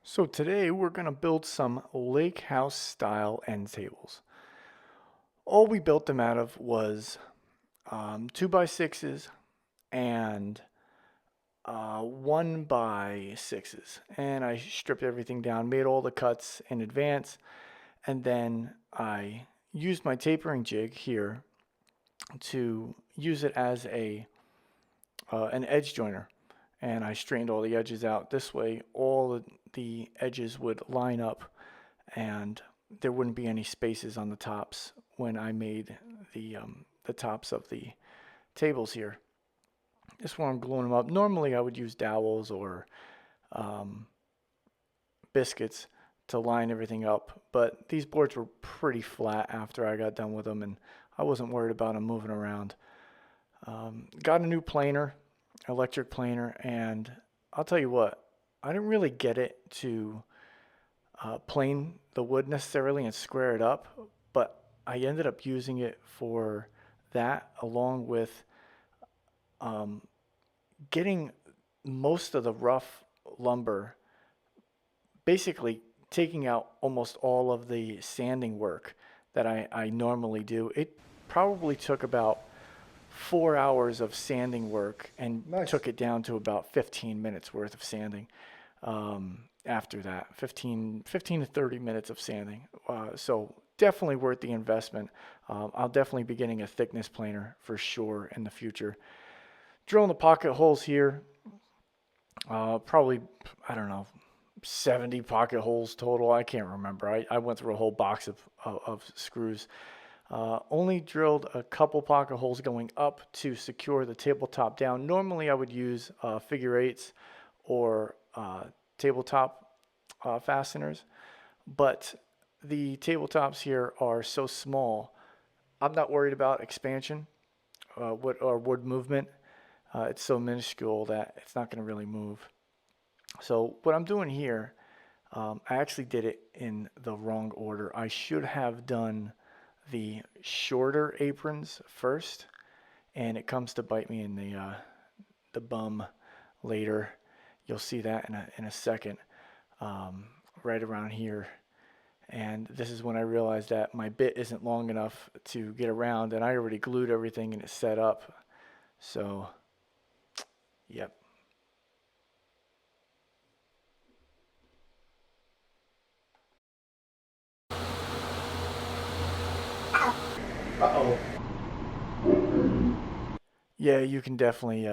So today we're going to build some lake house style end tables. All we built them out of was 2x6s and 1x6s. And I stripped everything down, made all the cuts in advance, and then I used my tapering jig here to use it as an edge joiner. And I straightened all the edges out. This way, all the edges would line up and there wouldn't be any spaces on the tops when I made the tops of the tables here. This one I'm gluing them up. Normally I would use dowels or um, biscuits to line everything up, but these boards were pretty flat after I got done with them, and I wasn't worried about them moving around. Got a new planer, electric planer, and I'll tell you what, I didn't really get it to plane the wood necessarily and square it up, but I ended up using it for that along with um, getting most of the rough lumber, basically taking out almost all of the sanding work that I normally do. It probably took about 4 hours of sanding work and Nice. took it down to about 15 minutes worth of sanding. After that, 15 to 30 minutes of sanding. So definitely worth the investment. I'll definitely be getting a thickness planer for sure in the future. Drilling the pocket holes here. Probably, I don't know, 70 pocket holes total. I can't remember. I went through a whole box of screws. Only drilled a couple pocket holes going up to secure the tabletop down. Normally I would use figure eights or tabletop fasteners, but the tabletops here are so small. I'm not worried about expansion or wood movement. It's so minuscule that it's not going to really move. So what I'm doing here, I actually did it in the wrong order. I should have done the shorter aprons first, and it comes to bite me in the bum later. You'll see that in a second, um, right around here. And this is when I realized that my bit isn't long enough to get around, and I already glued everything and it's set up. So, yep. Uh-oh. Yeah, you can definitely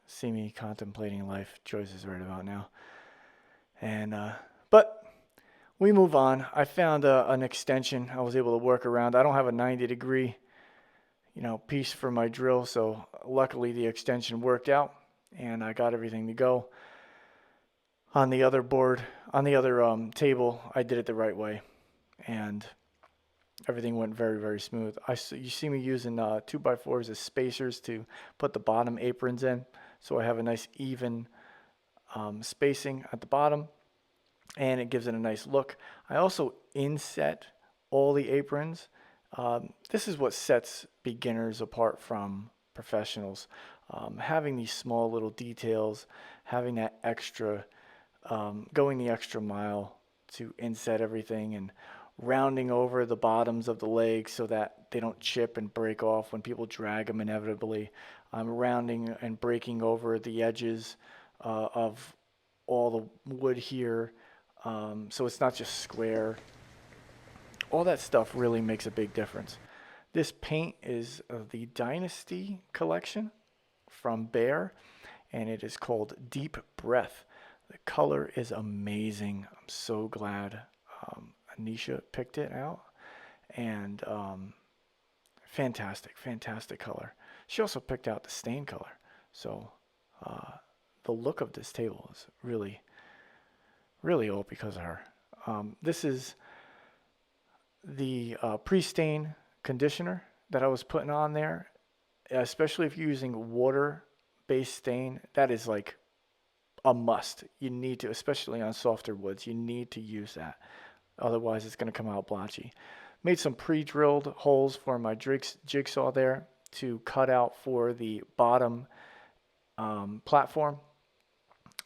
see me contemplating life choices right about now. And but we move on. I found an extension I was able to work around. I don't have a 90-degree, piece for my drill, so luckily the extension worked out, and I got everything to go. On the other board, on the other table, I did it the right way, and everything went very, very smooth. You see me using 2x4s as spacers to put the bottom aprons in, so I have a nice even spacing at the bottom, and it gives it a nice look. I also inset all the aprons. This is what sets beginners apart from professionals. Having these small little details, having that extra, going the extra mile to inset everything and rounding over the bottoms of the legs so that they don't chip and break off when people drag them inevitably. I'm rounding and breaking over the edges of all the wood here, so it's not just square. All that stuff really makes a big difference. This paint is the Dynasty collection from Bear, and it is called Deep Breath. The color is amazing. I'm so glad Anisha picked it out, and fantastic, fantastic color. She also picked out the stain color, so uh, the look of this table is really, really all because of her. This is the pre-stain conditioner that I was putting on there, especially if you're using water-based stain, that is like a must. You need to, especially on softer woods, you need to use that. Otherwise, it's going to come out blotchy. Made some pre-drilled holes for my jigsaw there to cut out for the bottom platform.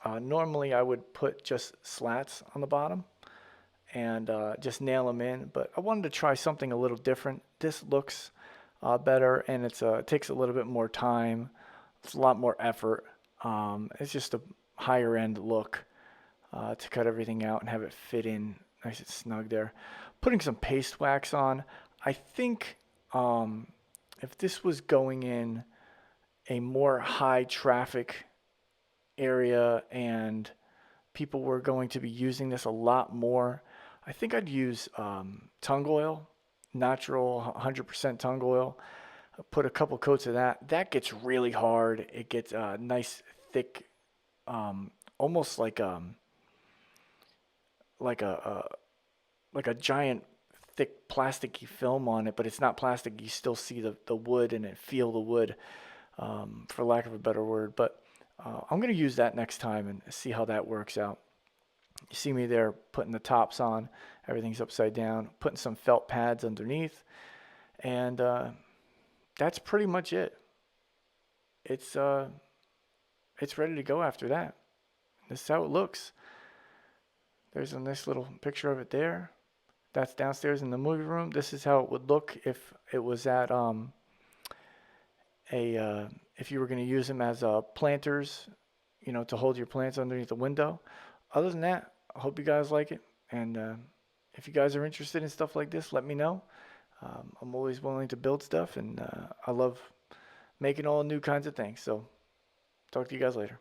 Normally I would put just slats on the bottom and just nail them in, but I wanted to try something a little different. This looks better, and it takes a little bit more time. It's a lot more effort. It's just a higher end look to cut everything out and have it fit in nice and snug there. Putting some paste wax on. I think if this was going in a more high traffic area and people were going to be using this a lot more, I think I'd use tung oil, natural 100% tung oil. Put a couple coats of that. That gets really hard. It gets nice, thick, almost like a like a giant thick plasticky film on it, but it's not plastic. You still see the wood and it feel the wood, for lack of a better word. But I'm gonna use that next time and see how that works out. You see me there putting the tops on. Everything's upside down. Putting some felt pads underneath, and that's pretty much it. It's it's ready to go after that. This is how it looks. There's a nice little picture of it there. That's downstairs in the movie room. This is how it would look if it was at if you were going to use them as planters, to hold your plants underneath the window. Other than that, I hope you guys like it. And if you guys are interested in stuff like this, let me know. I'm always willing to build stuff, and I love making all new kinds of things. So talk to you guys later.